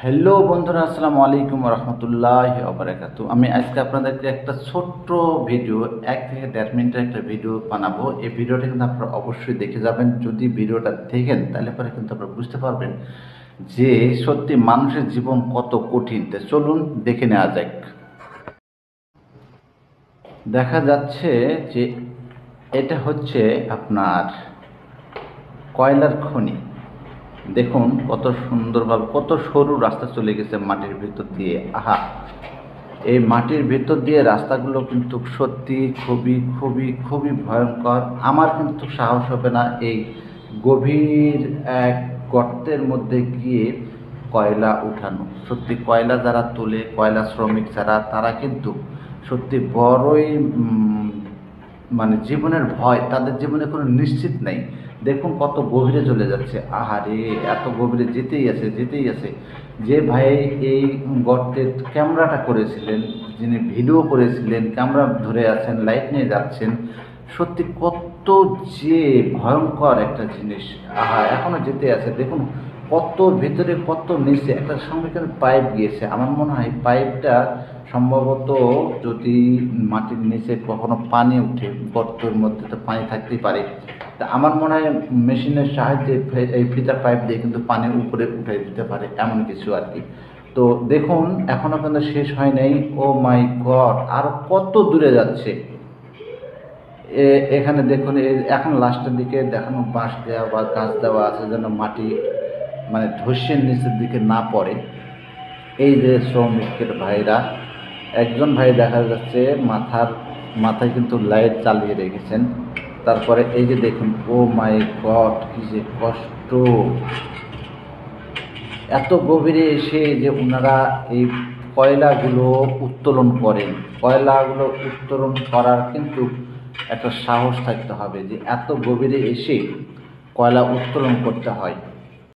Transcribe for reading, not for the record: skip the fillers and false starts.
Hello বন্ধুরা, আসসালামু আলাইকুম রহমতুল্লাহি ওয়া বারাকাতু। আমি আজকে আপনাদেরকে একটা ছোট্ট ভিডিও 1 থেকে 1.5 মিনিটের একটা ভিডিও বানাবো। এই ভিডিওটা কিন্তু আপনারা অবশ্যই দেখে যাবেন। যদি ভিডিওটা দেখেন তাহলে পরে কিন্তু আপনারা বুঝতে পারবেন যে সত্যি মানুষের জীবন কত কঠিন। তো চলুন দেখে নেওয়া যাক। দেখা যাচ্ছে যে এটা হচ্ছে আপনার কয়লার খনি। দেখুন কত সুন্দরভাবে কত সরু রাস্তা চলে গেছে মাটির ভিতর দিয়ে। আহা, এই মাটির ভিতর দিয়ে রাস্তাগুলো কিন্তু সত্যি খুবই খুবই খুবই ভয়ঙ্কর। আমার কিন্তু সাহস হবে না এই গভীর এক গর্তের মধ্যে গিয়ে কয়লা উঠানো। সত্যি কয়লা যারা তোলে, কয়লা শ্রমিক যারা, তারা কিন্তু সত্যি বড়ই মানে জীবনের ভয়, তাদের জীবনে কোনো নিশ্চিত নেই। দেখুন কত গভীরে চলে যাচ্ছে। আহারে, এত গভীরে যেতেই আছে যেতেই আছে। যে ভাই এই গর্তের ক্যামেরাটা করেছিলেন, যিনি ভিডিও করেছিলেন, ক্যামেরা ধরে আছেন, লাইট নিয়ে যাচ্ছেন, সত্যি কত যে ভয়ঙ্কর একটা জিনিস। আহা, এখনো যেতে আছে। দেখুন কত ভিতরে কত নিচে একটা সঙ্গে কিন্তু পাইপ গিয়েছে। আমার মনে হয় পাইপটা সম্ভবত, যদি মাটির নিচে কখনো পানি উঠে, গর্তের মধ্যে তো পানি থাকতেই পারে, তা আমার মনে হয় মেশিনের সাহায্যে এই ফিল্টার পাইপ দিয়ে কিন্তু পানি উপরে উঠে দিতে পারে, এমন কিছু আর কি। তো দেখুন এখনো কিন্তু শেষ হয় নাই। ও মাই গড, আরো কত দূরে যাচ্ছে। এখানে দেখুন এখন লাস্টের দিকে দেখানো বাঁশ দেওয়া বা গাছ দেওয়া আছে যেন মাটি মানে ধসের নিচের দিকে না পড়ে। এই যে শ্রমিকের ভাইরা, একজন ভাই দেখা যাচ্ছে মাথায় কিন্তু লাইট চালিয়ে রেখেছেন। তারপরে এই যে দেখুন, ও মাই গড, কি যে কষ্ট। এত গভীরে এসে যে ওনারা এই কয়লাগুলো উত্তোলন করেন, কয়লাগুলো উত্তোলন করার কিন্তু একটা সাহস থাকতে হবে যে এত গভীরে এসে কয়লা উত্তোলন করতে হয়।